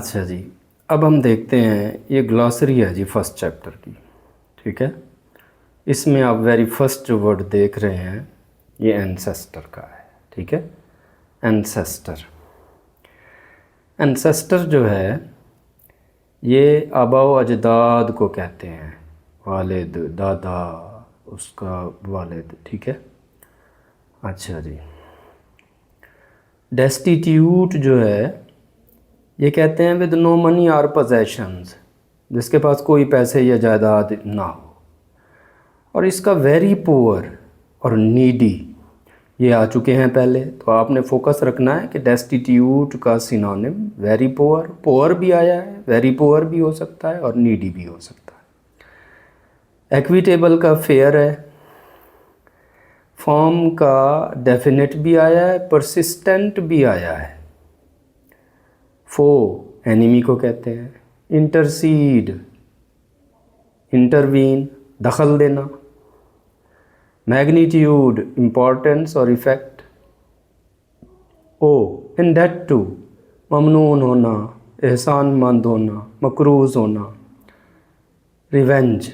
अच्छा जी, अब हम देखते हैं, ये ग्लॉसरी है जी फर्स्ट चैप्टर की। ठीक है, इसमें आप वेरी फर्स्ट जो वर्ड देख रहे हैं ये एंसेस्टर का है। ठीक है, एंसेस्टर। एंसेस्टर जो है ये आबाओ अजदाद को कहते हैं, वालिद, दादा, उसका वालिद। ठीक है, अच्छा जी। डेस्टिट्यूट जो है ये कहते हैं विद नो मनी और पोजेशंस, जिसके पास कोई पैसे या जायदाद ना हो। और इसका वेरी पुअर और नीडी ये आ चुके हैं पहले, तो आपने फोकस रखना है कि डेस्टिट्यूट का सिनोनिम वेरी पुअर, पुअर भी आया है, वेरी पुअर भी हो सकता है और नीडी भी हो सकता है। एक्विटेबल का फेयर है, फॉर्म का डेफिनेट भी आया है, परसिस्टेंट भी आया है। फो एनिमी को कहते हैं। इंटरसीड, इंटरवीन, दखल देना। मैग्नीट्यूड, इम्पोर्टेंस और इफ़ेक्ट। ओ इंडेट टू, ममनून होना, एहसानमंद होना, मकरूज़ होना। रिवेंज,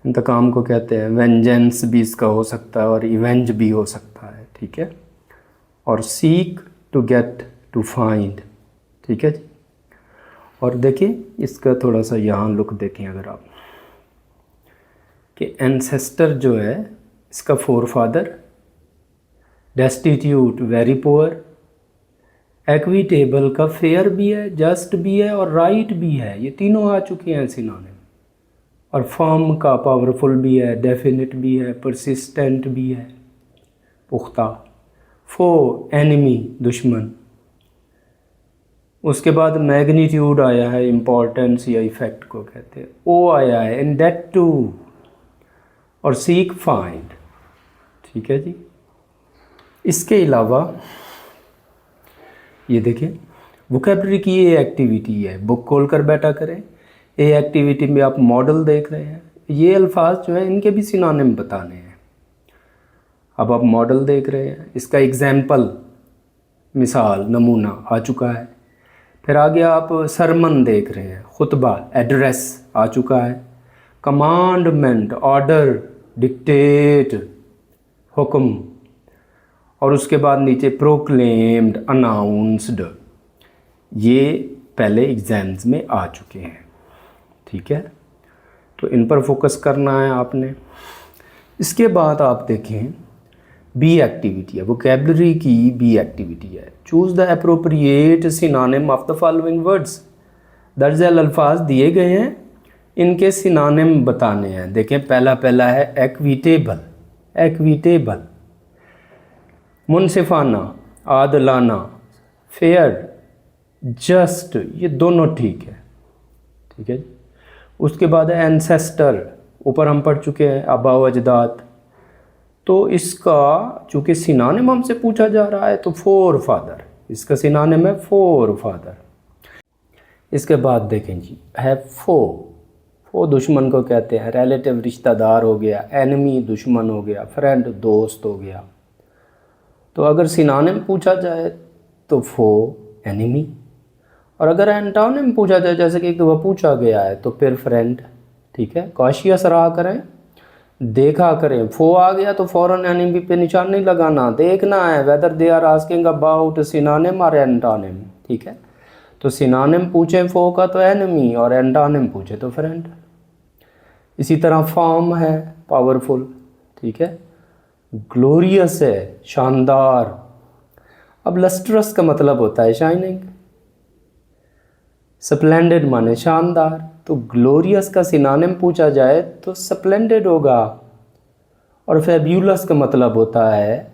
इंतकाम को कहते हैं। वेंजेंस भी इसका हो सकता है और इवेंज भी हो सकता है। ठीक है, और seek, to get, to find. ठीक है जी। और देखिए इसका थोड़ा सा यहाँ लुक देखें अगर आप, कि एंसेस्टर जो है इसका four father, destitute very poor, equitable का फेयर भी है, जस्ट भी है और राइट भी है, ये तीनों आ चुके हैं सिनोनिम। और फर्म का पावरफुल भी है, डेफिनेट भी है, परसिस्टेंट भी है, पुख्ता। फो एनिमी, दुश्मन। उसके बाद मैग्नीट्यूड आया है, इम्पोर्टेंस या इफ़ेक्ट को कहते हैं। ओ आया है, इंडेट टू, और सीक, फाइंड। ठीक है जी। इसके अलावा ये देखिए वोकैबलरी की ये एक्टिविटी है, बुक खोल कर बैठा करें। ये एक्टिविटी में आप मॉडल देख रहे हैं, ये अल्फाज जो है इनके भी सिनोनिम बताने हैं। अब आप मॉडल देख रहे हैं, इसका एग्जाम्पल, मिसाल, नमूना आ चुका है। फिर आगे आप सरमन देख रहे हैं, खुतबा, एड्रेस आ चुका है। कमांडमेंट, ऑर्डर, डिक्टेट, हुक्म। और उसके बाद नीचे प्रोक्लेम्ड, अनाउंस्ड, ये पहले एग्जाम्स में आ चुके हैं। ठीक है, तो इन पर फोकस करना है आपने। इसके बाद आप देखें बी एक्टिविटी है, वोकैबलरी की बी एक्टिविटी है। Choose the appropriate synonym of the following words. दर्ज अल्फाज दिए गए हैं, इनके सिनोनिम बताने हैं। देखें पहला है एक्विटेबल, एक्विटेबल। मुनसिफाना, आदलाना, फेयर, जस्ट, ये दोनों ठीक है। ठीक है, उसके बाद है एंसेस्टर, ऊपर हम पढ़ चुके हैं, आबाओ अजदाद। तो इसका चूँकि सिनोनिम हमसे पूछा जा रहा है तो फोर फादर, इसका सिनोनिम है फोर फादर। इसके बाद देखें जी है फो, फो दुश्मन को कहते हैं। रिलेटिव, रिश्तेदार हो गया। एनिमी, दुश्मन हो गया। फ्रेंड, दोस्त हो गया। तो अगर सिनोनिम पूछा जाए तो फो एनिमी, और अगर एंटोनिम पूछा जाए, जैसे कि वह पूछा गया है, तो फिर फ्रेंड। ठीक है, कॉशियस रहा करें, देखा करें। फो आ गया तो फ़ौरन एनिमी पे निशान नहीं लगाना, देखना है whether they are asking about synonym और एंटोनिम। ठीक है, तो सिनोनिम पूछे फो का तो एनिमी, और एंटोनिम पूछे तो फ्रेंड। इसी तरह फॉर्म है, पावरफुल। ठीक है, ग्लोरियस है, शानदार। अब लस्ट्रस का मतलब होता है शाइनिंग। स्प्लेंडेड माने शानदार, तो ग्लोरियस का सिनोनिम पूछा जाए तो स्प्लेंडेड होगा। और फैब्यूलस का मतलब होता है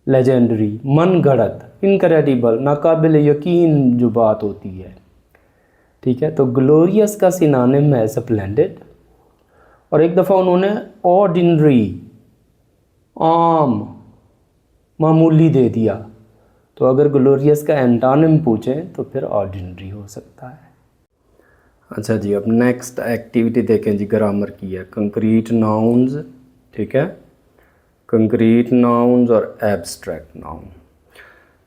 लेजेंडरी, मन गढ़ंत, इनक्रेडिबल, नाकाबिल यकीन जो बात होती है। ठीक है, तो ग्लोरियस का सिनोनिम है स्प्लेंडेड। और एक दफ़ा उन्होंने ऑर्डिनरी, आम, मामूली दे दिया, तो अगर ग्लोरियस का एंटोनिम पूछें तो फिर ऑर्डिनरी हो सकता है। अच्छा जी, अब नेक्स्ट एक्टिविटी देखें जी, ग्रामर की है। कंक्रीट नाउन्स, ठीक है, कंक्रीट नाउन्स और एब्स्ट्रैक्ट नाउन।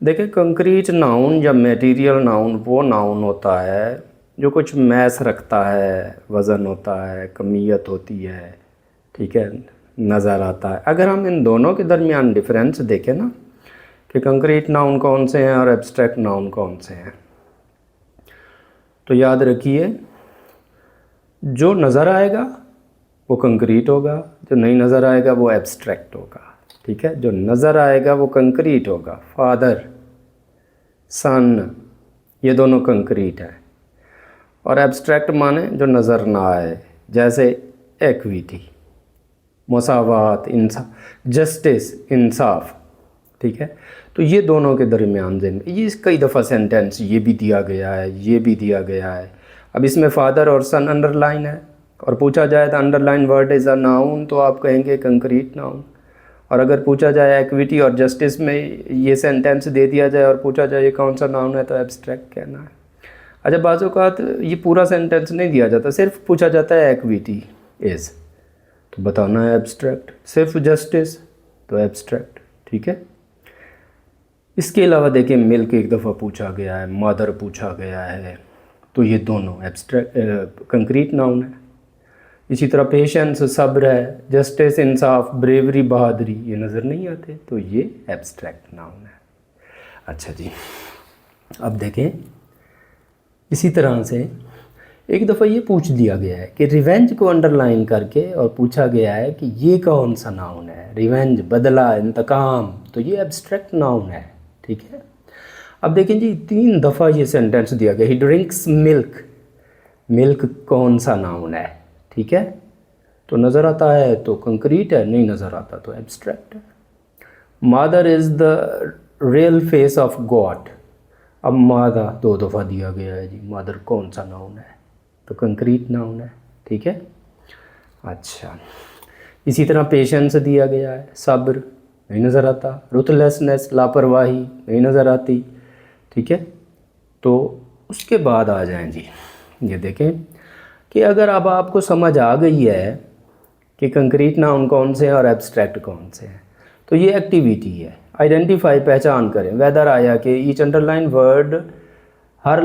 देखिए कंक्रीट नाउन या मटेरियल नाउन वो नाउन होता है जो कुछ मैस रखता है, वज़न होता है, कमियत होती है, ठीक है, नज़र आता है। अगर हम इन दोनों के दरमियान डिफरेंस देखें ना कि कंक्रीट नाउन कौन से हैं और एब्स्ट्रैक्ट नाउन कौन से हैं, तो याद रखिए जो नज़र आएगा वो कंक्रीट होगा, जो नहीं नज़र आएगा वो एब्स्ट्रैक्ट होगा, ठीक है। जो नज़र आएगा वो कंक्रीट होगा, फादर, सन, ये दोनों कंक्रीट है। और एब्स्ट्रैक्ट माने जो नज़र ना आए, जैसे एक्विटी, मसावात, इंसाफ, जस्टिस, इंसाफ, ठीक है। तो ये दोनों के दरमियान ये कई दफ़ा सेंटेंस ये भी दिया गया है, ये भी दिया गया है। अब इसमें फादर और सन अंडरलाइन है और पूछा जाए तो underline word is a noun, तो आप कहेंगे कंक्रीट नाउन। और अगर पूछा जाए एक्विटी और जस्टिस में ये सेंटेंस दे दिया जाए और पूछा जाए ये कौन सा नाउन है, तो एब्स्ट्रैक्ट कहना है। अच्छा, बाज़ औक़ात ये पूरा सेंटेंस नहीं दिया जाता, सिर्फ पूछा जाता है एक्विटी इज़, तो बताना है एब्स्ट्रैक्ट। सिर्फ जस्टिस तो एब्स्ट्रैक्ट, ठीक है। इसके अलावा देखिए मिल्क एक दफ़ा पूछा गया है, मदर पूछा गया है, तो ये दोनों एब्स्ट्रैक्ट कंक्रीट नाउन है। इसी तरह पेशेंस, सब्र है, जस्टिस, इंसाफ, ब्रेवरी, बहादुरी, ये नज़र नहीं आते, तो ये एब्स्ट्रैक्ट नाउन है। अच्छा जी, अब देखें इसी तरह से एक दफ़ा ये पूछ दिया गया है कि रिवेंज को अंडरलाइन करके और पूछा गया है कि ये कौन सा नाउन है, रिवेंज, बदला, इंतकाम, तो ये एब्स्ट्रैक्ट नाउन है, ठीक है। अब देखें जी 3 दफ़ा ये सेंटेंस दिया गया, ही ड्रिंक्स मिल्क, मिल्क कौन सा नाउन है, ठीक है। तो नज़र आता है तो कंक्रीट है, नहीं नज़र आता तो एब्स्ट्रैक्ट है। Mother is the real face of God, अब मादा 2 दफ़ा दिया गया है जी, मदर कौन सा नाउन है, तो कंक्रीट नाउन है, ठीक है। अच्छा, इसी तरह पेशेंस दिया गया है, सब्र नहीं नज़र आता, रुथलेसनेस, लापरवाही नहीं नज़र आती, ठीक है। तो उसके बाद आ जाएं जी, ये देखें कि अगर अब आपको समझ आ गई है कि कंक्रीट नाउन कौन से हैं और एब्स्ट्रैक्ट कौन से हैं, तो ये एक्टिविटी है, आइडेंटिफाई, पहचान करें। वेदर आया कि ईच अंडरलाइन वर्ड, हर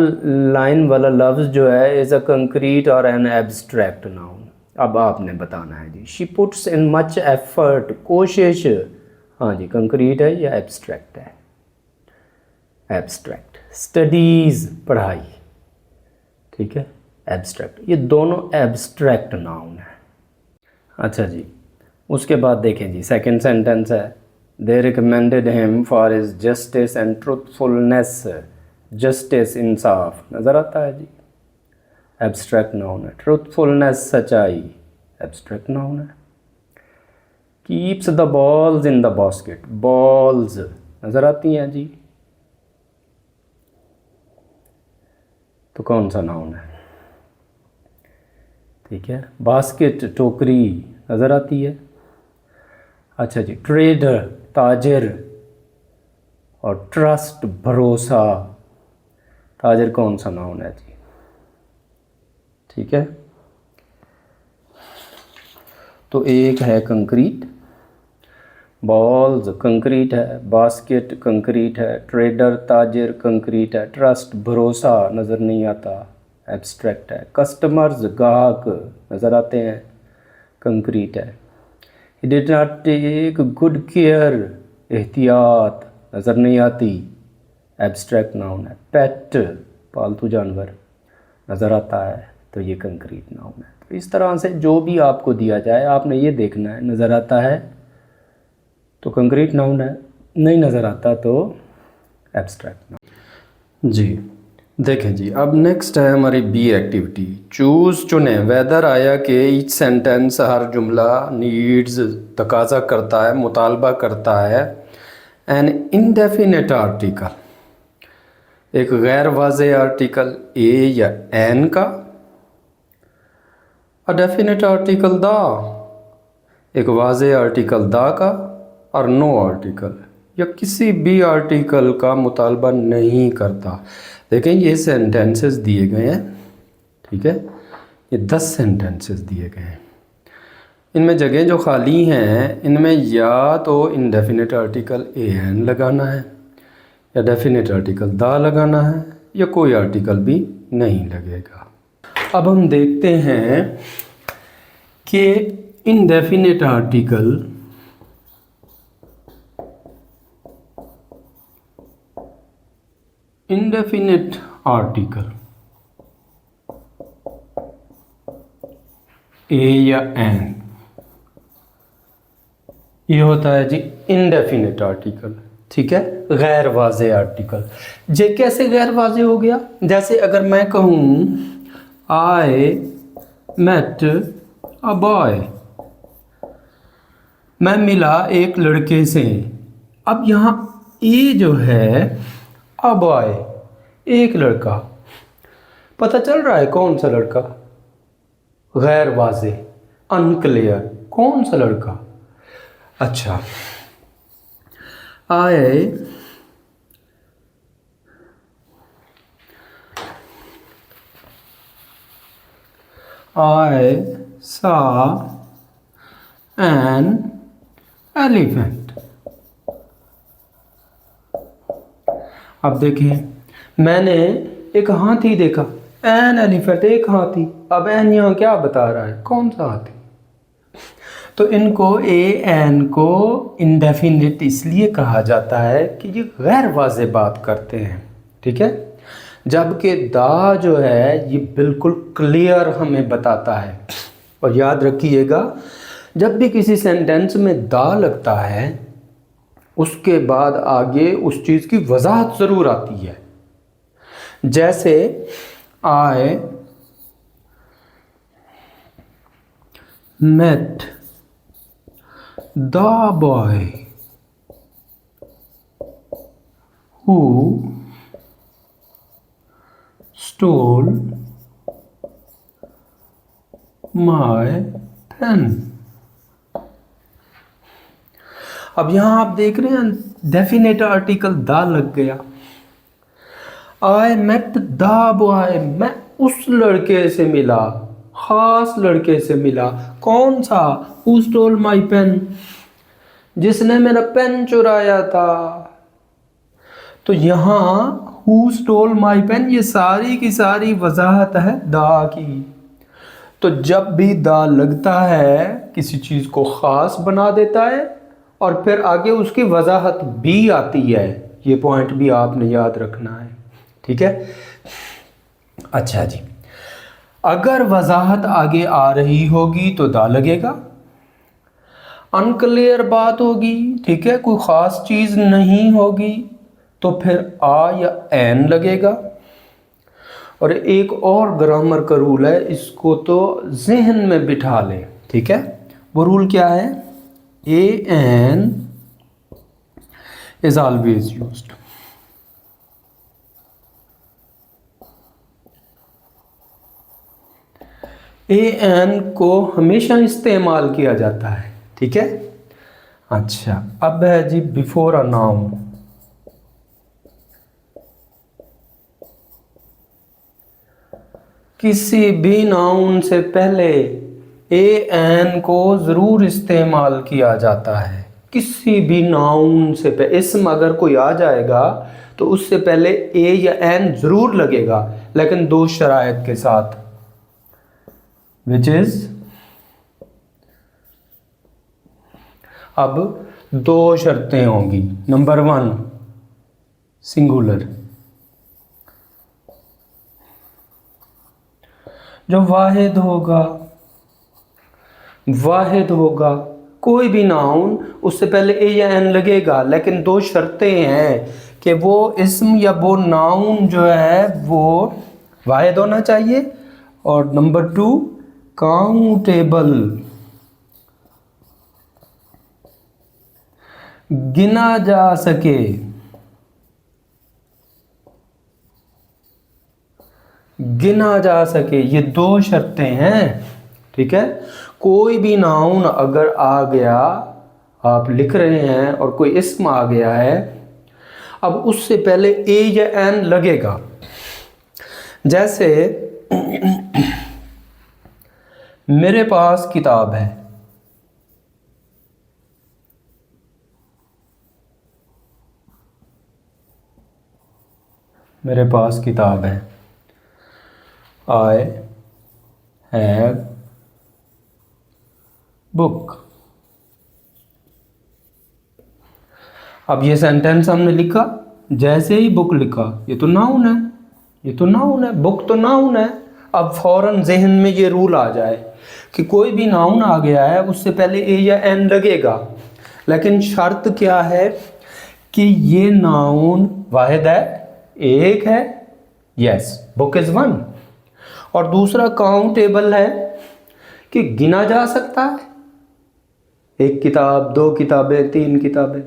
लाइन वाला लफ्ज़ जो है इज़ अ कंक्रीट और एन एब्स्ट्रैक्ट नाउन। अब आपने बताना है जी, she puts in much effort, कोशिश, हाँ जी कंक्रीट है या एब्स्ट्रैक्ट है, एब्स्ट्रैक्ट। स्टडीज़, पढ़ाई, ठीक है, एब्स्ट्रैक्ट, ये दोनों एब्स्ट्रैक्ट नाउन है। अच्छा जी, उसके बाद देखें जी सेकंड सेंटेंस है, they recommended him for his justice and truthfulness, justice, इंसाफ, नज़र आता है जी, एब्स्ट्रैक्ट नाउन है। ट्रूथफुलनेस, सच्चाई, एब्स्ट्रैक्ट नाउन है। Keeps the balls in the basket, balls नज़र आती हैं जी, तो कौन सा नाउन है, ठीक है। बास्केट, टोकरी, नज़र आती है। अच्छा जी, ट्रेडर, ताजिर, और ट्रस्ट, भरोसा, ताजिर कौन सा नाउन है जी, ठीक है। तो एक है कंक्रीट, बॉल्स कंक्रीट है, बास्केट कंक्रीट है, ट्रेडर, ताजिर कंक्रीट है, ट्रस्ट, भरोसा नज़र नहीं आता, एब्स्ट्रैक्ट है। कस्टमर्स, गाहक नज़र आते हैं, कंक्रीट है। He did not take good care, एहतियात नज़र नहीं आती, एब्स्ट्रैक्ट नाउन है। पेट, पालतू जानवर, नज़र आता है, तो ये कंक्रीट नाउन है। तो इस तरह से जो भी आपको दिया जाए आपने ये देखना है, नज़र आता है तो कंक्रीट नाउन है, नहीं नज़र आता तो एब्स्ट्रैक्ट नाउन। जी देखें जी, अब नेक्स्ट है हमारी बी एक्टिविटी, चूज़, चुनें। वेदर आया कि ईच सेंटेंस, हर जुमला, नीड्स, तकाजा करता है, मुतालबा करता है, एन इनडेफिनेट आर्टिकल, एक गैर वाज़े आर्टिकल ए या एन का, अ डेफिनेट आर्टिकल दा, एक वाज़े आर्टिकल दा का, और नो आर्टिकल या किसी भी आर्टिकल का मुतालबा नहीं करता। देखें ये सेंटेंसेस दिए गए हैं, ठीक है, ये 10 सेंटेंसेस दिए गए हैं। इनमें जगह जो खाली हैं इनमें या तो इनडेफिनेट आर्टिकल ए एन लगाना है या डेफिनेट आर्टिकल दा लगाना है या कोई आर्टिकल भी नहीं लगेगा। अब हम देखते हैं कि इनडेफिनेट आर्टिकल ए या एन, ये होता है जी इनडेफिनेट आर्टिकल। ठीक है, गैर वाज़े आर्टिकल। ये कैसे गैर वाज़े हो गया? जैसे अगर मैं कहूँ आई मेट अ बॉय, मैं मिला एक लड़के से। अब यहाँ ए जो है अ बॉय, एक लड़का, पता चल रहा है कौन सा लड़का? गैर वाज़े, अनक्लियर, कौन सा लड़का? अच्छा, I saw an elephant। अब देखिए, मैंने एक हाथी देखा। एन एलिफेंट, एक हाथी। अब एन यहाँ क्या बता रहा है? कौन सा हाथी? तो इनको ए एन को इंडेफिनिट इसलिए कहा जाता है कि ये गैर वाज़े बात करते हैं। ठीक है, जबकि दा जो है ये बिल्कुल क्लियर हमें बताता है। और याद रखिएगा, जब भी किसी सेंटेंस में दा लगता है उसके बाद आगे उस चीज़ की वजाहत ज़रूर आती है। जैसे I met the boy who stole my pen। अब यहां आप देख रहे हैं डेफिनेट आर्टिकल दा लग गया। आई मेट द बॉय, मैं उस लड़के से मिला, खास लड़के से मिला। कौन सा? हु स्टोल माई पेन, जिसने मेरा पेन चुराया था। तो यहाँ हु स्टोल माई पेन, ये सारी की सारी वजाहत है दा की। तो जब भी दा लगता है किसी चीज़ को ख़ास बना देता है और फिर आगे उसकी वजाहत भी आती है। ये पॉइंट भी आपने याद रखना है। ठीक है, अच्छा जी, अगर वजाहत आगे आ रही होगी तो दा लगेगा। अनक्लियर बात होगी, ठीक है, कोई ख़ास चीज़ नहीं होगी तो फिर आ या एन लगेगा। और एक और ग्रामर का रूल है, इसको तो जहन में बिठा लें। ठीक है, वो रूल क्या है? A an is always used. A an को हमेशा इस्तेमाल किया जाता है। ठीक है, अच्छा, अब है जी बिफोर अ नाउन। किसी भी नाउन से पहले ए एन को ज़रूर इस्तेमाल किया जाता है। किसी भी नाउन से पहले, इसम अगर कोई आ जाएगा तो उससे पहले ए या एन ज़रूर लगेगा, लेकिन दो शराइत के साथ, विच इज़, अब दो शर्तें होंगी। नंबर 1 सिंगुलर, जो वाहिद होगा कोई भी नाउन, उससे पहले ए या एन लगेगा, लेकिन दो शर्तें हैं कि वो इस्म या वो नाउन जो है वो वाहिद होना चाहिए, और नंबर 2 काउंटेबल, गिना जा सके। ये दो शर्तें हैं। ठीक है, कोई भी नाउन अगर आ गया, आप लिख रहे हैं और कोई इस्म आ गया है, अब उससे पहले ए या एन लगेगा। जैसे मेरे पास किताब है, मेरे पास किताब है। I have book. अब ये सेंटेंस हमने लिखा, जैसे ही बुक लिखा, ये तो नाउन है, ये तो नाउन है, बुक तो नाउन है। अब फौरन जहन में ये रूल आ जाए कि कोई भी नाउन आ गया है उससे पहले ए या एन लगेगा, लेकिन शर्त क्या है कि ये नाउन वाहिद है, एक है, यस बुक इज वन, और दूसरा काउंटेबल है कि गिना जा सकता है, एक किताब, दो किताबें, तीन किताबें,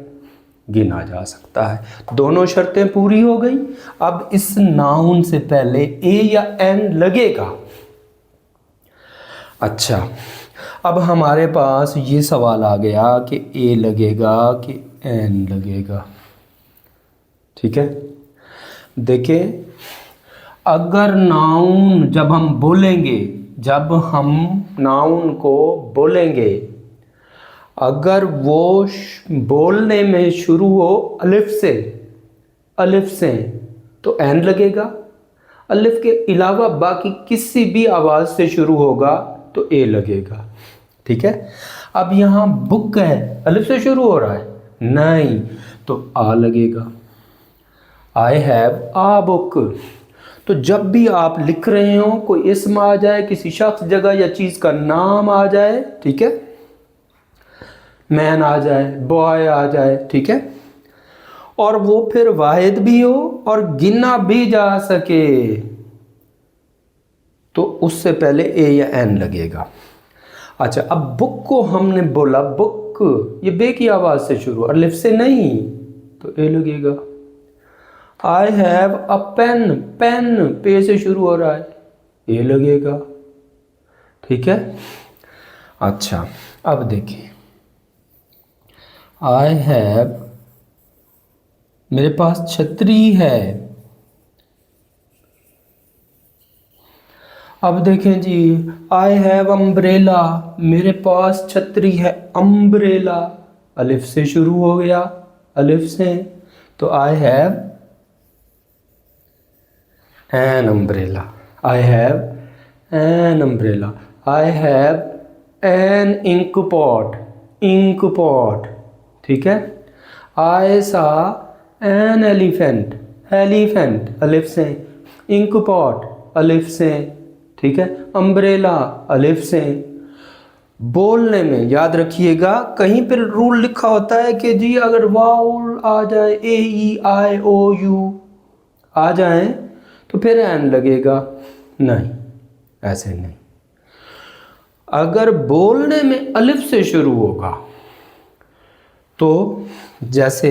गिना जा सकता है। दोनों शर्तें पूरी हो गई। अब इस नाउन से पहले ए या एन लगेगा। अच्छा, अब हमारे पास ये सवाल आ गया कि ए लगेगा कि एन लगेगा। ठीक है, देखिए, अगर नाउन जब हम बोलेंगे, जब हम नाउन को बोलेंगे, अगर वो बोलने में शुरू हो अलिफ से तो एन लगेगा। अलिफ के अलावा बाकी किसी भी आवाज़ से शुरू होगा तो ए लगेगा। ठीक है, अब यहाँ बुक है, अलिफ से शुरू हो रहा है, नहीं, तो आ लगेगा। I have a book. तो जब भी आप लिख रहे हो, कोई इसम आ जाए, किसी शख्स, जगह या चीज़ का नाम आ जाए, ठीक है, मैन आ जाए, बॉय आ जाए, ठीक है, और वो फिर वाहिद भी हो और गिना भी जा सके, तो उससे पहले ए या एन लगेगा। अच्छा, अब बुक को हमने बोला बुक, ये बे की आवाज़ से शुरू, और लिफ से नहीं, तो ए लगेगा। I have a pen, pen पे से शुरू हो रहा है, ए लगेगा। ठीक है, अच्छा, अब देखिए, आई हैव, मेरे पास छतरी है। अब देखें जी, आई हैव अम्ब्रेला, मेरे पास छतरी है, अम्ब्रेला अलिफ से शुरू हो गया, अलिफ से, तो I have an umbrella, I have an umbrella. I have an ink pot, ink pot, ठीक है। आई सा एन एलिफेंट, एलिफेंट अलिफ से, इंक पॉट अलिफ से, ठीक है, अम्ब्रेला अलिफ से। बोलने में याद रखिएगा, कहीं पर रूल लिखा होता है कि जी अगर वाउल आ जाए, ए ई आई ओ यू आ जाए तो फिर एन लगेगा, नहीं, ऐसे नहीं। अगर बोलने में अलिफ से शुरू होगा तो जैसे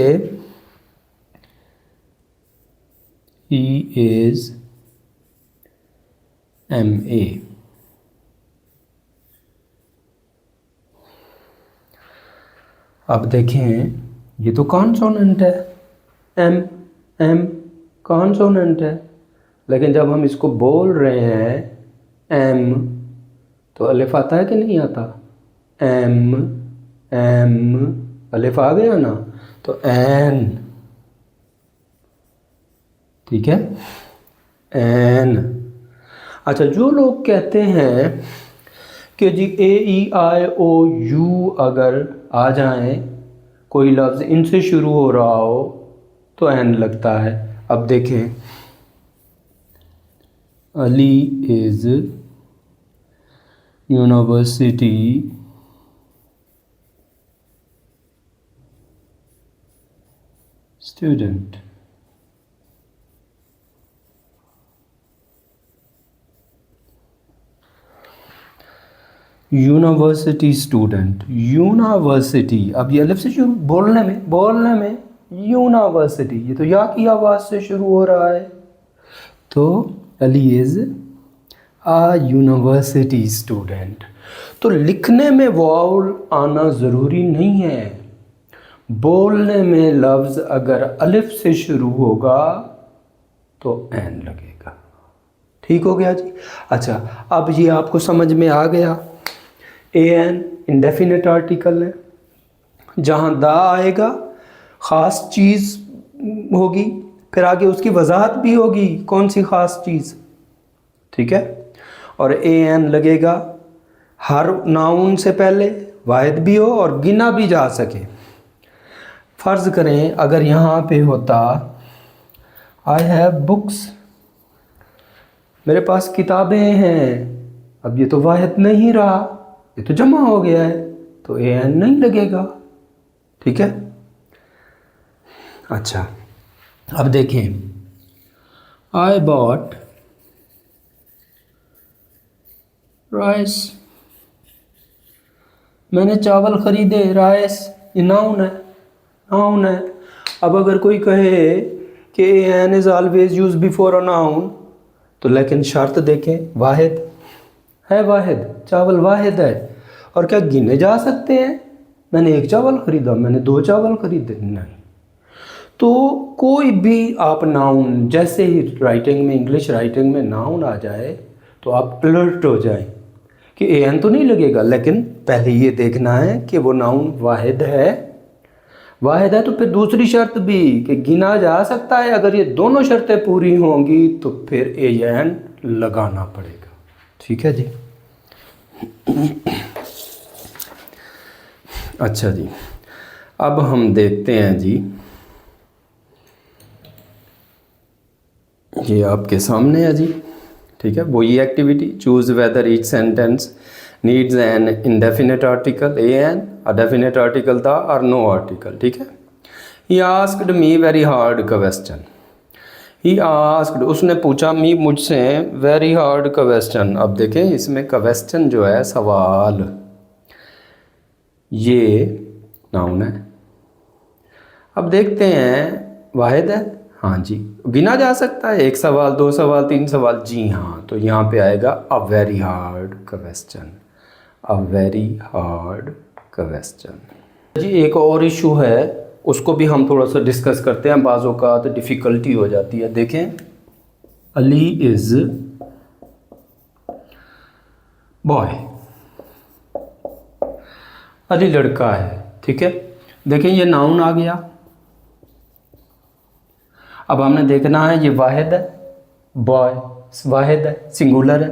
ही इज MA, अब देखें, ये तो कॉन्सोनेंट है, एम एम कॉन्सोनेंट है, लेकिन जब हम इसको बोल रहे हैं एम, तो अलिफ आता है कि नहीं आता, एम एम अलिफ आ गया ना, तो एन, ठीक है, एन। अच्छा, जो लोग कहते हैं कि जी ए ई आई ओ यू अगर आ जाए, कोई लफ्ज़ इनसे शुरू हो रहा हो तो एन लगता है। अब देखें, Ali is university student, university student, university, अब ये अलिफ से शुरू, बोलने में यूनिवर्सिटी, ये तो या की आवाज़ से शुरू हो रहा है, तो Ali is a university student. तो लिखने में वाउल आना ज़रूरी नहीं है, बोलने में लफ्ज़ अगर अलिफ से शुरू होगा तो एन लगेगा। ठीक हो गया जी। अच्छा, अब ये आपको समझ में आ गया, ए एन इंडेफिनिट आर्टिकल है, जहाँ दा आएगा ख़ास चीज़ होगी, फिर आगे उसकी वजाहत भी होगी कौन सी ख़ास चीज़, ठीक है। और ए एन लगेगा हर नाउन से पहले, वाहिद भी हो और गिना भी जा सके। फ़र्ज़ करें अगर यहाँ पे होता आई हैव बुक्स, मेरे पास किताबें हैं, अब ये तो वाहिद नहीं रहा, ये तो जमा हो गया है, तो ए एन नहीं लगेगा, ठीक है। अच्छा, अब देखें, आई बॉट राइस, मैंने चावल ख़रीदे, राइस ये नाउन है, नाउन है। अब अगर कोई कहे कि an is always use before a noun, तो लेकिन शर्त देखें, वाहिद है, वाहिद, चावल वाहिद है। और क्या गिने जा सकते हैं, मैंने एक चावल ख़रीदा, मैंने दो चावल ख़रीदे, नहीं। तो कोई भी आप नाउन, जैसे ही राइटिंग में, इंग्लिश राइटिंग में नाउन आ जाए तो आप अलर्ट हो जाएं कि ए एन तो नहीं लगेगा, लेकिन पहले ये देखना है कि वो नाउन वाहिद है। वाहिद है तो फिर दूसरी शर्त भी कि गिना जा सकता है, अगर ये दोनों शर्तें पूरी होंगी तो फिर ए एन लगाना पड़ेगा, ठीक है जी। अच्छा जी, अब हम देखते हैं जी, ये आपके सामने है जी, ठीक है। वही activity, choose whether each sentence needs an indefinite article a an, a definite article the और नो आर्टिकल, ठीक है। He asked me very hard question, he asked, उसने पूछा मी, मुझसे, वेरी हार्ड क्वेश्चन। अब देखें इसमें क्वेश्चन जो है सवाल, ये नाउन है। अब देखते हैं वाहिद है, हाँ जी, गिना जा सकता है, एक सवाल, दो सवाल, तीन सवाल, जी हाँ, तो यहाँ पे आएगा a very hard question, a very hard question. जी एक और इशू है, उसको भी हम थोड़ा सा डिस्कस करते हैं, बाज़ों का तो डिफ़िकल्टी हो जाती है। देखें, अली इज़ बॉय, अली लड़का है, ठीक है। देखें ये नाउन आ गया, अब हमने देखना है ये वाहिद है, बॉय वाहिद है, सिंगुलर है,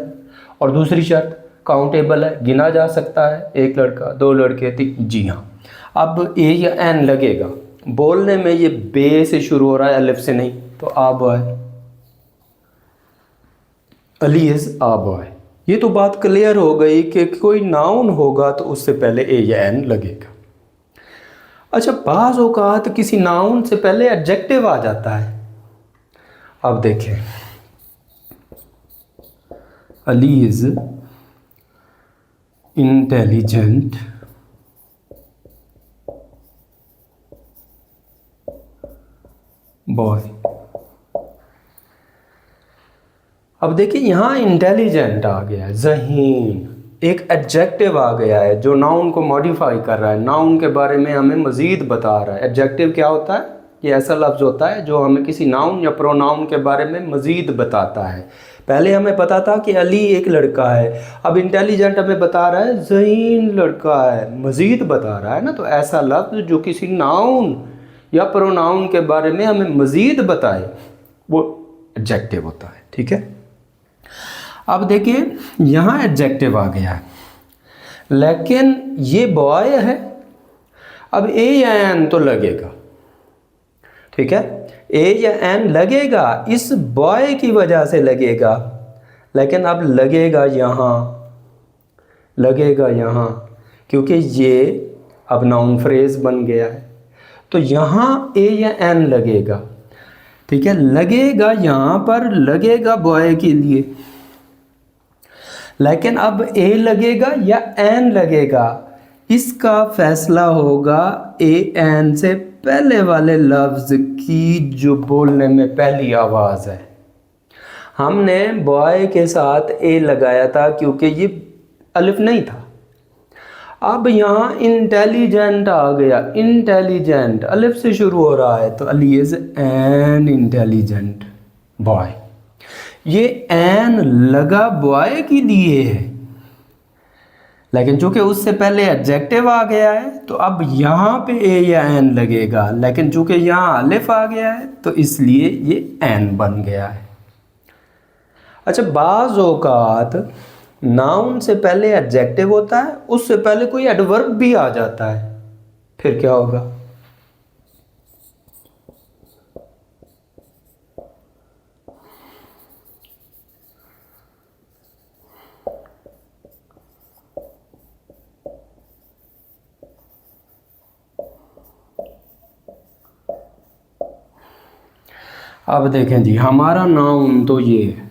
और दूसरी शर्त काउंटेबल है, गिना जा सकता है, एक लड़का, दो लड़के, तीन, जी हाँ। अब ए या एन लगेगा, बोलने में ये बे से शुरू हो रहा है, अलिफ से नहीं, तो आ boy, Ali is uh boy. ये तो बात क्लियर हो गई कि कोई नाउन होगा तो उससे पहले ए या एन लगेगा। अच्छा, बाज़ औक़ात किसी नाउन से पहले एडजेक्टिव आ जाता है। अब देखें, अली इज़ इंटेलिजेंट, बॉय। अब देखिए यहाँ इंटेलिजेंट आ गया है, ज़हीन, एक एडजेक्टिव आ गया है जो नाउन को मॉडिफाई कर रहा है, नाउन के बारे में हमें मज़ीद बता रहा है। एडजेक्टिव क्या होता है, ये ऐसा लफ्ज़ होता है जो हमें किसी नाउन या प्रोनाउन के बारे में मज़ीद बताता है। पहले हमें पता था कि अली एक लड़का है, अब इंटेलिजेंट हमें बता रहा है ज़हीन लड़का है, मज़ीद बता रहा है ना। तो ऐसा लफ्ज़ जो किसी नाउन या प्रोनाउन के बारे में हमें मज़ीद बताए वो एडजेक्टिव होता है, ठीक है। अब देखिए यहाँ एडजेक्टिव आ गया है, लेकिन ये बॉय है, अब ए या एन तो लगेगा, ठीक है, ए या एन लगेगा, इस बॉय की वजह से लगेगा, लेकिन अब लगेगा यहाँ, लगेगा यहाँ, क्योंकि ये अब नाउन फ्रेज बन गया है, तो यहाँ ए या एन लगेगा, ठीक है। लगेगा यहाँ पर, लगेगा बॉय के लिए, लेकिन अब ए लगेगा या एन लगेगा, इसका फैसला होगा ए एन से पहले वाले लफ्ज़ की जो बोलने में पहली आवाज़ है। हमने बॉय के साथ ए लगाया था क्योंकि ये अलिफ नहीं था। अब यहाँ इंटेलिजेंट आ गया, इंटेलिजेंट अलिफ से शुरू हो रहा है, तो Ali is an intelligent boy. ये एन लगा बॉय के लिए है, लेकिन चूंकि उससे पहले एडजेक्टिव आ गया है तो अब यहाँ पे ए या एन लगेगा, लेकिन चूंकि यहाँ अलिफ आ गया है तो इसलिए ये एन बन गया है। अच्छा, बाज़ औक़ात नाउन से पहले एडजेक्टिव होता है, उससे पहले कोई एडवर्ब भी आ जाता है, फिर क्या होगा? अब देखें जी, हमारा नाउन तो ये है,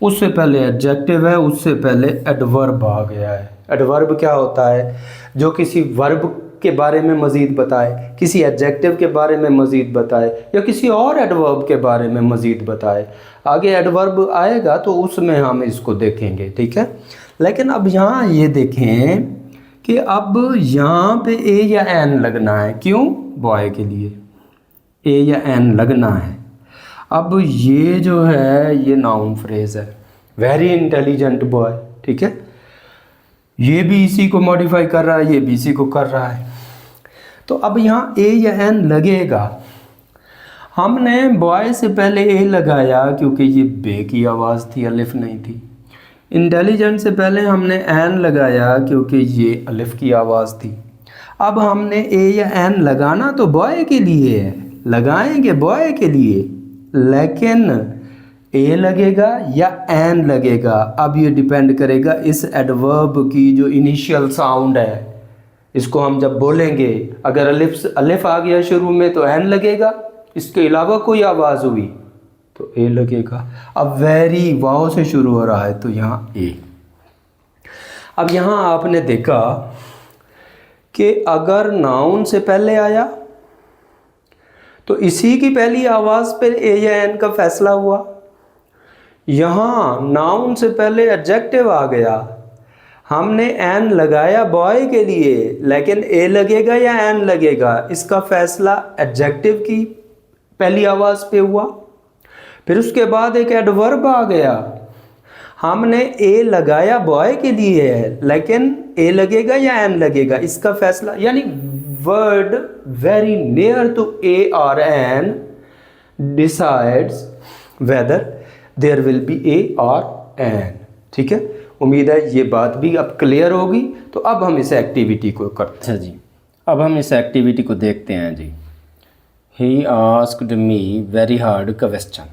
उससे पहले एडजेक्टिव है, उससे पहले एडवर्ब आ गया है। एडवर्ब क्या होता है? जो किसी वर्ब के बारे में मज़ीद बताए, किसी एडजेक्टिव के बारे में मज़ीद बताए, या किसी और एडवर्ब के बारे में मज़ीद बताए। आगे एडवर्ब आएगा तो उसमें हम इसको देखेंगे, ठीक है। लेकिन अब यहाँ ये देखें कि अब यहाँ पे ए या एन लगना है। क्यों? बॉय के लिए ए या एन लगना है। अब ये जो है ये नाउन फ्रेज है, वेरी इंटेलिजेंट बॉय, ठीक है। ये भी इसी को मॉडिफाई कर रहा है, ये भी इसी को कर रहा है। तो अब यहाँ ए या एन लगेगा। हमने बॉय से पहले ए लगाया क्योंकि ये बे की आवाज़ थी, अलिफ नहीं थी। इंटेलिजेंट से पहले हमने एन लगाया क्योंकि ये अलिफ की आवाज़ थी। अब हमने ए या एन लगाना तो बॉय के लिए है, लगाएंगे बॉय के लिए, लेकिन ए लगेगा या एन लगेगा, अब ये डिपेंड करेगा इस एडवर्ब की जो इनिशियल साउंड है। इसको हम जब बोलेंगे, अगर अलिफ आ गया शुरू में तो एन लगेगा, इसके अलावा कोई आवाज़ हुई तो ए लगेगा। अब वेरी वाव से शुरू हो रहा है तो यहाँ ए। अब यहाँ आपने देखा कि अगर नाउन से पहले आया तो इसी की पहली आवाज़ पे ए या एन का फैसला हुआ। यहाँ नाउन से पहले एडजेक्टिव आ गया, हमने एन लगाया बॉय के लिए, लेकिन ए लगेगा या एन लगेगा, इसका फैसला एडजेक्टिव की पहली आवाज़ पे हुआ। फिर उसके बाद एक एडवर्ब आ गया, हमने ए लगाया बॉय के लिए है, लेकिन ए लगेगा या एन लगेगा, इसका फैसला, यानी word very near to a और an decides whether there will be a और एन, ठीक है। उम्मीद है ये बात भी अब क्लियर होगी। तो अब हम इस एक्टिविटी को करते हैं जी। अब हम इस एक्टिविटी को देखते हैं जी। He asked me very hard question.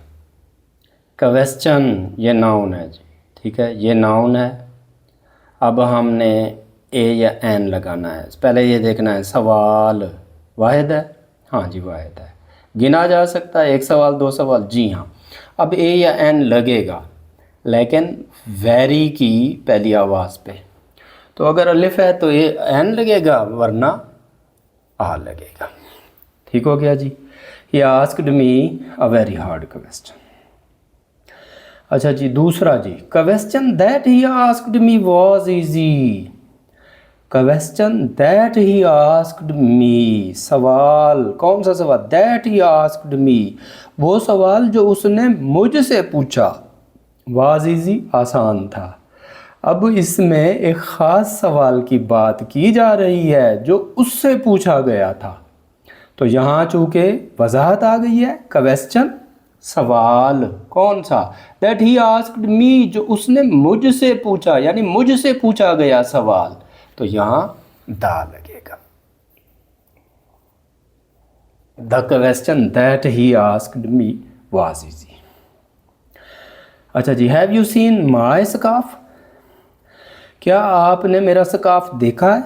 Question ये नाउन है जी, ठीक है, ये नाउन है। अब हमने ए या एन लगाना है। पहले ये देखना है सवाल वाहिद है, हाँ जी वाहिद है, गिना जा सकता है, एक सवाल दो सवाल, जी हाँ। अब ए या एन लगेगा, लेकिन वेरी की पहली आवाज़ पे। तो अगर अलिफ है तो ए एन लगेगा, वरना आ लगेगा। ठीक हो गया जी। He asked me a very hard question. अच्छा जी, दूसरा जी, question that he asked me was easy. Question that he asked me, सवाल कौन सा सवाल? दैट ही आस्क्ड मी, वो सवाल जो उसने मुझसे पूछा। वाज इजी, आसान था। अब इसमें एक ख़ास सवाल की बात की जा रही है जो उससे पूछा गया था। तो यहाँ चूँकि वजाहत आ गई है, क्वेश्चन सवाल कौन सा? दैट ही आस्क्ड मी, जो उसने मुझसे पूछा, यानी मुझसे पूछा गया सवाल। तो यहाँ दा लगेगा। The question that he asked me was easy. अच्छा जी, have you seen my scarf? क्या आपने मेरा स्काफ देखा है?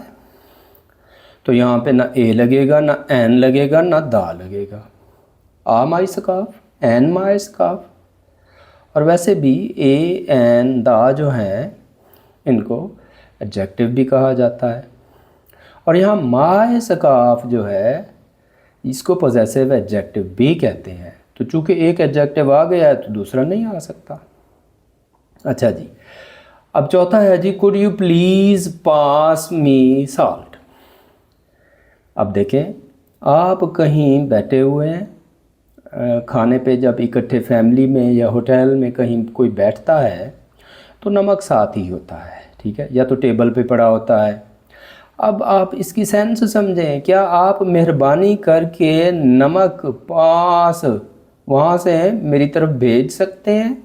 तो यहाँ पे ना ए लगेगा, ना एन लगेगा, ना दा लगेगा। आ माई स्काफ, एन माई स्काफ। और वैसे भी ए एन दा जो हैं इनको एडजेक्टिव भी कहा जाता है। और यहाँ माई स्काफ जो है इसको पोजेसिव एडजेक्टिव भी कहते हैं। तो चूँकि एक एडजेक्टिव आ गया है तो दूसरा नहीं आ सकता। अच्छा जी, अब चौथा है जी, could you please pass me salt. अब देखें, आप कहीं बैठे हुए हैं, खाने पे जब इकट्ठे फैमिली में या होटल में कहीं कोई बैठता है तो नमक साथ ही होता है, ठीक है, या तो टेबल पे पड़ा होता है। अब आप इसकी सेंस समझें, क्या आप मेहरबानी करके नमक पास वहाँ से मेरी तरफ भेज सकते हैं?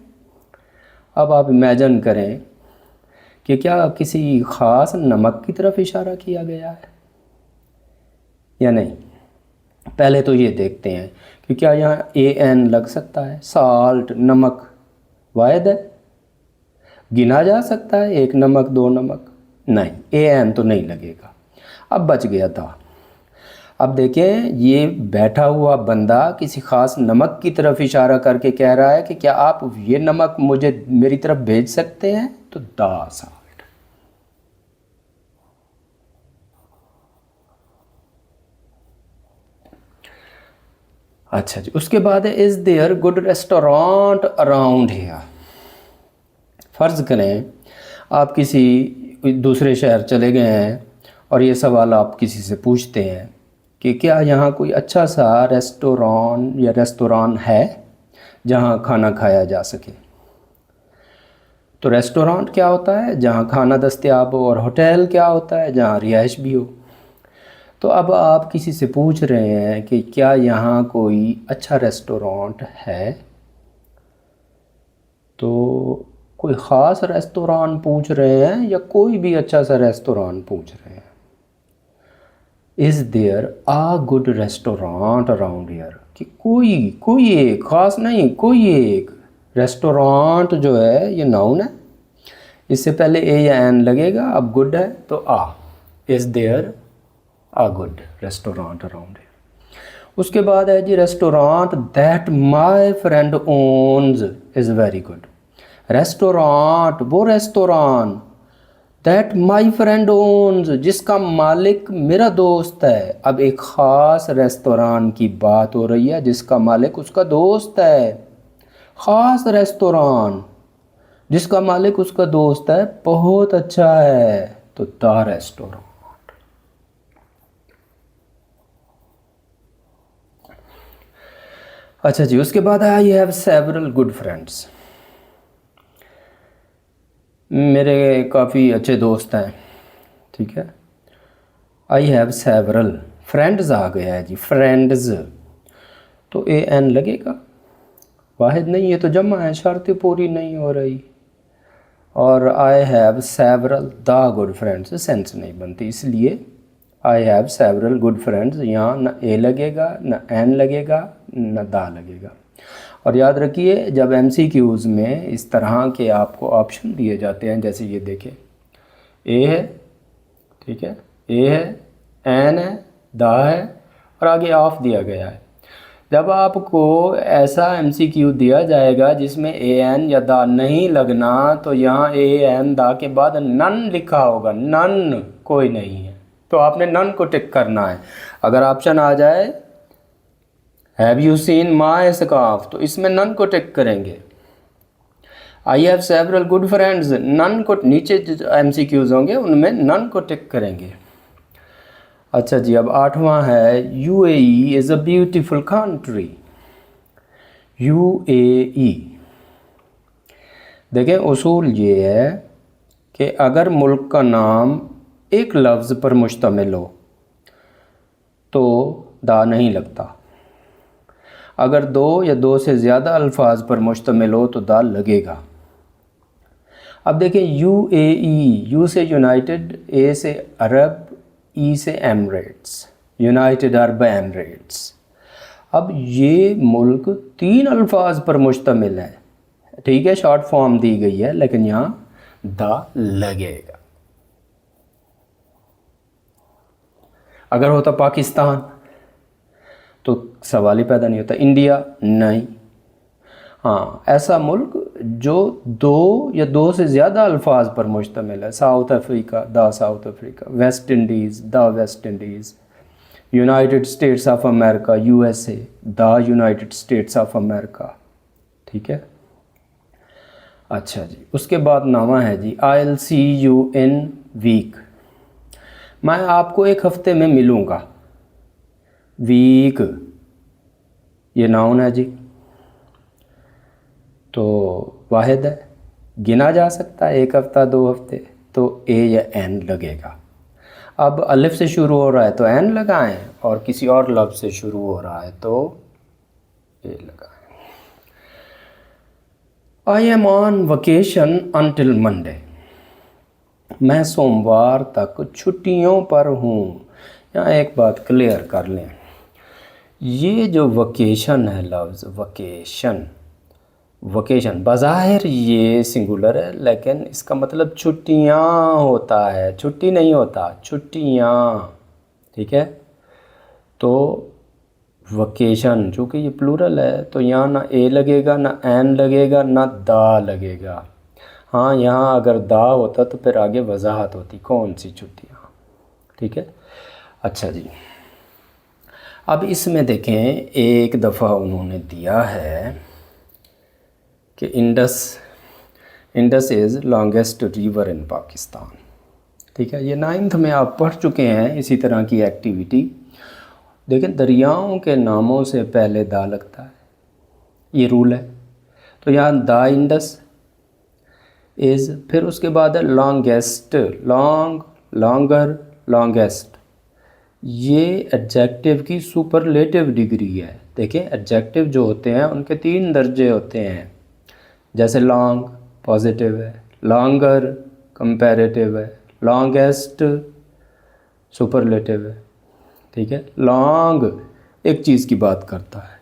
अब आप इमेजिन करें कि क्या किसी ख़ास नमक की तरफ इशारा किया गया है या नहीं। पहले तो ये देखते हैं कि क्या यहाँ AN लग सकता है। साल्ट, नमक वाहिद है, गिना जा सकता है, एक नमक दो नमक, नहीं, AN तो नहीं लगेगा। अब बच गया था। अब देखें, ये बैठा हुआ बंदा किसी ख़ास नमक की तरफ इशारा करके कह रहा है कि क्या आप ये नमक मुझे मेरी तरफ भेज सकते हैं, तो दा साल्ट। अच्छा जी, उसके बाद है is there good restaurant around here. फ़र्ज़ करें आप किसी दूसरे शहर चले गए हैं और ये सवाल आप किसी से पूछते हैं कि क्या यहाँ कोई अच्छा सा रेस्टोरेंट या रेस्तरां है जहाँ खाना खाया जा सके। तो रेस्टोरेंट क्या होता है? जहाँ खाना दस्तयाब हो, और होटल क्या होता है? जहाँ रिहाइश भी हो। तो अब आप किसी से पूछ रहे हैं कि क्या यहाँ कोई अच्छा रेस्टोरेंट है, तो कोई ख़ास रेस्टोरेंट पूछ रहे हैं या कोई भी अच्छा सा रेस्टोरेंट पूछ रहे हैं। Is there a good restaurant around here, कि कोई एक ख़ास नहीं, कोई एक रेस्टोरेंट जो है ये नाउन है, इससे पहले ए या एन लगेगा। अब गुड है तो आ, is there a good restaurant around here. उसके बाद है जी restaurant that my friend owns is very good. Restaurant, वो restaurant that my friend owns, जिसका मालिक मेरा दोस्त है। अब एक ख़ास रेस्तोरां की बात हो रही है जिसका मालिक उसका दोस्त है। ख़ास रेस्तोरां जिसका मालिक उसका दोस्त है, बहुत अच्छा है, तो द रेस्टोरेंट। अच्छा जी, उसके बाद आई हैव सेवरल गुड फ्रेंड्स। मेरे काफ़ी अच्छे दोस्त हैं, ठीक है। आई हैव सेवरल फ्रेंड्स आ गया है जी, फ्रेंड्स, तो AN लगेगा, वाहिद नहीं, ये तो जमा है, शर्त पूरी नहीं हो रही। और आई have several the good friends sense नहीं बनती, इसलिए आई हैव सेवरल गुड फ्रेंड्स, यहाँ न A लगेगा, न N लगेगा, न द लगेगा। और याद रखिए, जब MCQs में इस तरह के आपको ऑप्शन दिए जाते हैं, जैसे ये देखें, A है, ठीक है, A है, N है, द है, और आगे ऑफ दिया गया है। जब आपको ऐसा MCQ दिया जाएगा जिसमें AN या द नहीं लगना, तो यहाँ AN द के बाद नन लिखा होगा, नन कोई नहीं है, तो आपने नन को टिक करना है। अगर ऑप्शन आ जाए have you seen my scarf, तो इसमें नन को टिक करेंगे। I have several good friends, none को, नीचे जो MCQs होंगे उनमें नन को टिक करेंगे। अच्छा जी, अब 8वां है UAE is a beautiful country. UAE, देखें उसूल ये है कि अगर मुल्क का नाम एक लफ्ज़ पर मुश्तमिल हो तो दा नहीं लगता, अगर दो या दो से ज़्यादा अल्फाज पर मुश्तमिल हो तो दा लगेगा। अब देखें UAE, यू से यूनाइटेड, A से अरब, E से एमरेट्स, यूनाइटेड अरब एमरेट्स। अब ये मुल्क 3 अल्फाज पर मुश्तमिल है, ठीक है, शॉर्ट फॉर्म दी गई है, लेकिन यहाँ द लगेगा। अगर होता पाकिस्तान तो सवाल ही पैदा नहीं होता, इंडिया नहीं। हाँ, ऐसा मुल्क जो 2 या 2 से ज़्यादा अल्फाज पर मुश्तमिल है, south Africa, the south Africa, West Indies, the West Indies, United states of America, USA, the United states of America, ठीक है। अच्छा जी, उसके बाद नामा है जी I'll see you in week, मैं आपको एक हफ्ते में मिलूँगा। वीक ये नाउन है जी, तो वाहिद है, गिना जा सकता है, एक हफ्ता, 2 हफ्ते, तो ए या एन लगेगा। अब अलिफ से शुरू हो रहा है तो एन लगाएं, और किसी और लफ्ज़ से शुरू हो रहा है तो ए लगाएं। I am on vacation until Monday. मैं सोमवार तक छुट्टियों पर हूँ। यहाँ एक बात क्लियर कर लें, ये जो वकेशन है, लफ्ज़ वकेशन, वकेशन बज़ाहिर ये सिंगुलर है, लेकिन इसका मतलब छुट्टियाँ होता है, छुट्टी नहीं होता, छुट्टियाँ। ठीक है, तो वकेशन चूँकि ये प्लूरल है तो यहाँ ना ए लगेगा, ना एन लगेगा, ना दा लगेगा। हाँ, यहाँ अगर दा होता तो फिर आगे वजाहत होती कौन सी छुट्टियाँ। ठीक है, अच्छा जी। अब इसमें देखें, एक दफ़ा उन्होंने दिया है कि Indus is longest river in Pakistan. ठीक है, ये 9th में आप पढ़ चुके हैं इसी तरह की एक्टिविटी। देखें, दरियाओं के नामों से पहले दा लगता है, ये रूल है। तो यहाँ दा इंडस इज़, फिर उसके बाद है लॉन्गेस्ट, लॉन्ग, लॉन्गर, लॉन्गेस्ट। ये एडजेक्टिव की सुपरलेटिव डिग्री है। देखें, एडजेक्टिव जो होते हैं उनके 3 दर्जे होते हैं, जैसे लॉन्ग पॉजिटिव है, लॉन्गर कंपैरेटिव है, लॉन्गेस्ट सुपरलेटिव है। ठीक है, लॉन्ग एक चीज़ की बात करता है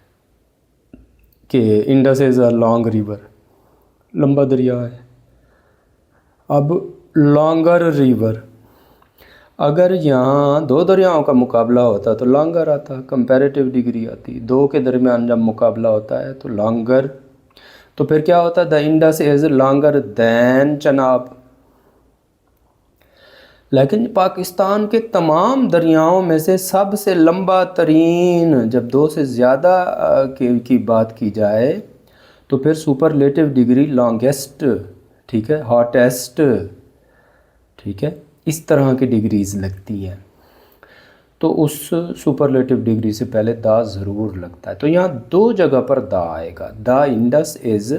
कि Indus is a long river, लंबा दरिया है। अब लॉन्गर रिवर, अगर यहाँ 2 दरियाओं का मुकाबला होता तो लॉन्गर आता, कंपैरेटिव डिग्री आती। 2 के दरमियान जब मुकाबला होता है तो लॉन्गर, तो फिर क्या होता है, the Indus is longer than Chenab. लेकिन पाकिस्तान के तमाम दरियाओं में से सबसे लंबा तरीन, जब 2 से ज़्यादा की बात की जाए तो फिर सुपरलेटिव डिग्री लॉन्गेस्ट, ठीक है, हॉटेस्ट, ठीक है, इस तरह की डिग्रीज़ लगती हैं। तो उस सुपरलेटिव डिग्री से पहले दा ज़रूर लगता है। तो यहाँ 2 जगह पर दा आएगा। The Indus is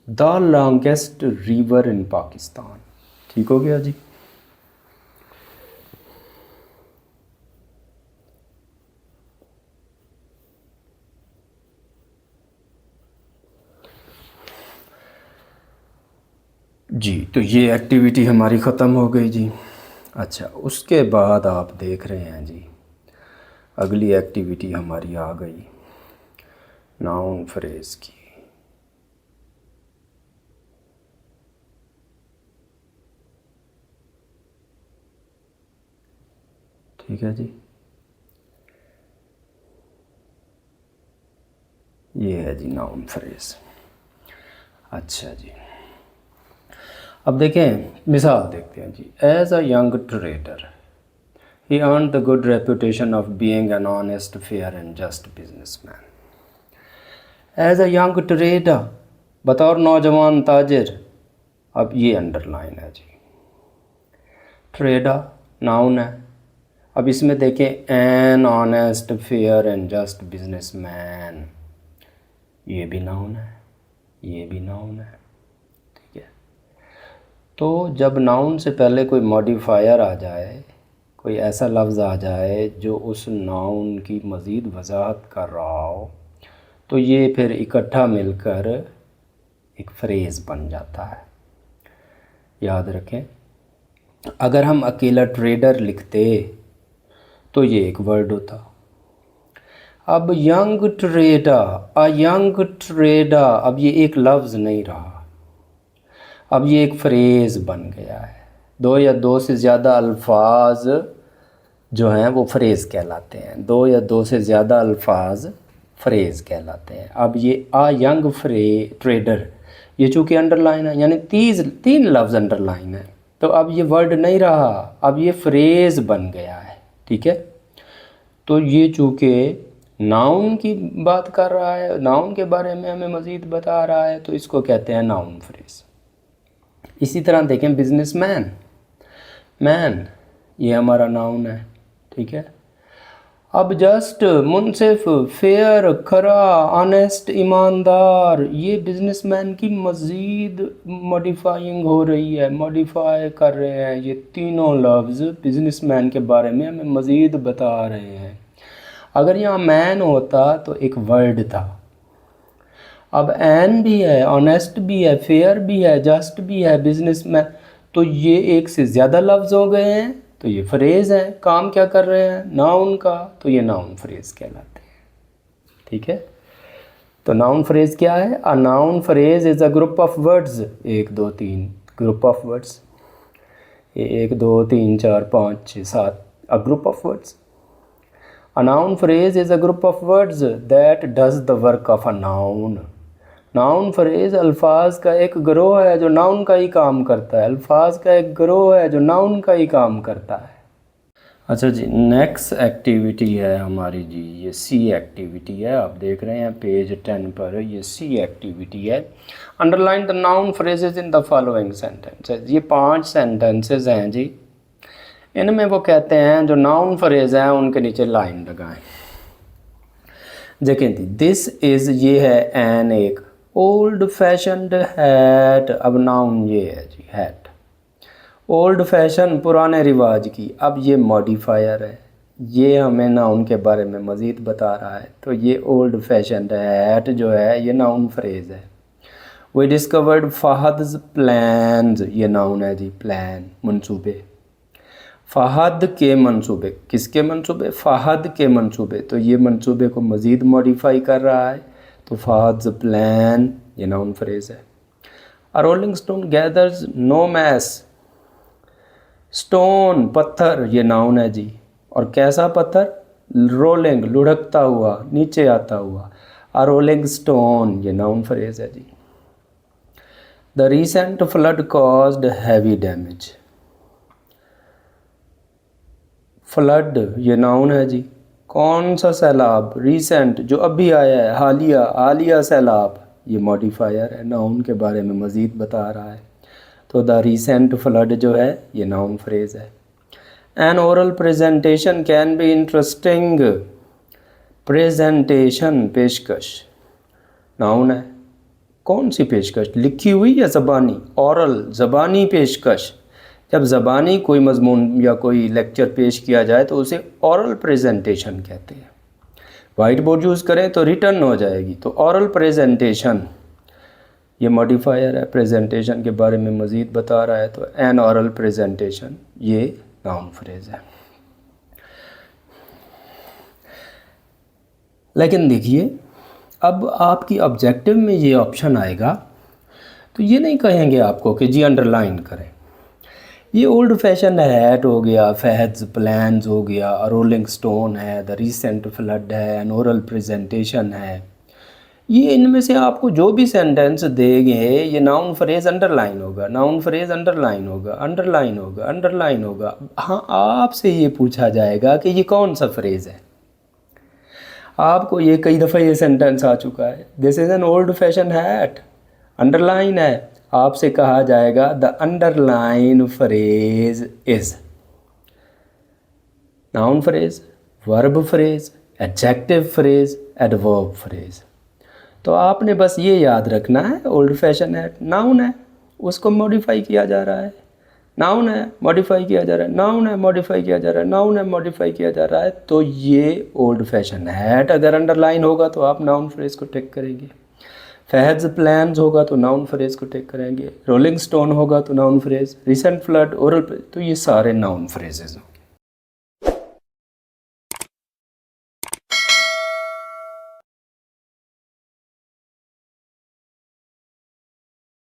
the longest river in Pakistan. ठीक हो गया जी। जी, तो ये एक्टिविटी हमारी ख़त्म हो गई जी। अच्छा, उसके बाद आप देख रहे हैं जी, अगली एक्टिविटी हमारी आ गई नाउन फ्रेज़ की। ठीक है जी, ये है जी नाउन फ्रेज़। अच्छा जी, अब देखें, मिसाल देखते हैं जी। As a young trader he earn the good reputation of being an honest, fair and just businessman. As a young trader, बतौर नौजवान ताजिर। अब ये अंडरलाइन है जी। ट्रेडर नाउन है। अब इसमें देखें, N honest, fair and just businessman, ये भी नाउन है, ये भी नाउन है। ठीक है, तो जब नाउन से पहले कोई मॉडिफायर आ जाए, कोई ऐसा लफ्ज़ आ जाए जो उस नाउन की मज़ीद वजाहत कर रहा हो, तो ये फिर इकट्ठा मिलकर एक फ्रेज़ बन जाता है। याद रखें, अगर हम अकेला ट्रेडर लिखते तो ये एक वर्ड होता। अब यंग ट्रेडर, अ यंग ट्रेडर, अब ये एक लफ्ज़ नहीं रहा, अब ये एक फ्रेज़ बन गया है। 2 या 2 से ज़्यादा अल्फाज जो हैं वो फ्रेज़ कहलाते हैं। 2 या 2 से ज़्यादा अल्फाज फ्रेज़ कहलाते हैं। अब ये आ यंग ट्रेडर, ये चूँकि अंडरलाइन है, यानी 3 लफ्ज़ अंडरलाइन है, तो अब ये वर्ड नहीं रहा, अब ये फ्रेज़ बन गया है। ठीक है, तो ये चूँकि नाउन की बात कर रहा है, नाउन के बारे में हमें मज़ीद बता रहा है, तो इसको कहते हैं नाउन फ्रेज़। इसी तरह देखें, बिजनेसमैन, मैन, ये हमारा नाउन है। ठीक है, अब जस्ट, मुनसिफ, फेयर, खरा, ऑनेस्ट, ईमानदार, ये बिजनेसमैन की मज़ीद मॉडिफाइंग हो रही है, मॉडिफाई कर रहे हैं। ये तीनों लफ्ज़ बिजनेसमैन के बारे में हमें मज़ीद बता रहे हैं। अगर यहाँ मैन होता तो एक वर्ड था, अब एन भी है, ऑनेस्ट भी है, फेयर भी है, जस्ट भी है, बिजनेसमैन, तो ये एक से ज़्यादा लफ्ज़ हो गए हैं, तो ये फ्रेज़ है। काम क्या कर रहे हैं? नाउन का, तो ये नाउन फ्रेज़ कहलाते हैं। ठीक है, तो नाउन फ्रेज़ क्या है? A noun phrase is a group of words, 1 2 3 group of words, 1 2 3 4 5 6 7, a group of words. A noun phrase is a group of words that does the work of a noun. Noun phrase अल्फाज का एक गिरोह है जो noun का ही काम करता है, अल्फाज का एक गिरोह है जो नाउन का ही काम करता है। अच्छा जी, नेक्स्ट एक्टिविटी है हमारी जी, ये सी एक्टिविटी है। आप देख रहे हैं पेज 10 पर, ये सी एक्टिविटी है। Underline the noun phrases in the following sentences. ये 5 सेंटेंसेज हैं जी, इनमें वो कहते हैं जो नाउन फ्रेज हैं उनके नीचे लाइन लगाएं। देखें जी, दिस इज़, ये है एन, एक ओल्ड फैशनड हैट। अब नाउन ये है जी, हैट। ओल्ड फैशन, पुराने रिवाज की। अब ये मॉडिफायर है, ये हमें नाउन के बारे में मज़ीद बता रहा है। तो ये ओल्ड फैशनड हैट जो है ये नाउन फ्रेज है। वी डिस्कवर्ड फहद्स प्लान्स, ये नाउन है जी, प्लान, मंसूबे। फ़हद के मंसूबे, किसके मंसूबे? फ़हद के मंसूबे, तो ये मंसूबे को मज़ीद मॉडिफाई कर रहा है, तो फ़हद्स प्लान, ये नाउन फ्रेज है। A rolling stone gathers no moss, stone, पत्थर, ये नाउन है जी। और कैसा पत्थर? रोलिंग, लुढ़कता हुआ, नीचे आता हुआ। अ रोलिंग स्टोन, ये नाउन फ्रेज है जी। The recent flood caused heavy damage. Flood, ये नाउन है जी। कौन सा सैलाब? रीसेंट, जो अभी आया है, हालिया, हालिया सैलाब, ये मॉडिफायर है, नाउन के बारे में मज़ीद बता रहा है। तो द रीसेंट फ्लड जो है ये नाउन फ्रेज है। N oral presentation can be interesting, presentation, पेशकश, नाउन है। कौन सी पेशकश? लिखी हुई या ज़बानी? ओरल, ज़बानी पेशकश। जब ज़बानी कोई मज़मून या कोई लेक्चर पेश किया जाए तो उसे ओरल प्रेजेंटेशन कहते हैं। वाइट बोर्ड यूज़ करें तो रिटर्न हो जाएगी, तो ओरल प्रेजेंटेशन, ये मॉडिफायर है, प्रेजेंटेशन के बारे में मज़ीद बता रहा है। तो एन ओरल प्रेजेंटेशन, ये नाउन फ्रेज है। लेकिन देखिए, अब आपकी ऑब्जेक्टिव में ये ऑप्शन आएगा तो ये नहीं कहेंगे आपको कि जी अंडरलाइन करें। ये ओल्ड फैशन हैट हो गया, फहद्स प्लान्स हो गया, रोलिंग स्टोन है, द रीसेंट फ्लड है, एन ओरल प्रेजेंटेशन है, ये इनमें से आपको जो भी सेंटेंस देंगे ये नाउन फ्रेज अंडरलाइन होगा, नाउन फ्रेज अंडरलाइन होगा, अंडरलाइन होगा, अंडरलाइन होगा। हाँ, आपसे ये पूछा जाएगा कि ये कौन सा फ्रेज है। आपको ये कई दफ़ा ये सेंटेंस आ चुका है, this is an old fashion hat, underline है। आपसे कहा जाएगा the underline phrase is noun phrase, verb phrase, adjective phrase, adverb phrase. तो आपने बस ये याद रखना है, ओल्ड फैशन है, नाउन है, उसको मॉडिफाई किया जा रहा है, नाउन है, मॉडिफाई किया जा रहा है, नाउन है, मॉडिफाई किया जा रहा है, नाउन है, मॉडिफाई किया जा रहा है। तो ये ओल्ड फैशन हैट अगर अंडरलाइन होगा तो आप नाउन फ्रेज को टिक करेंगे। फहद्स प्लान्स होगा तो नाउन फ्रेज को टिक करेंगे। रोलिंग स्टोन होगा तो noun phrase, recent flood, oral, तो ये सारे नाउन फ्रेजेस हैं।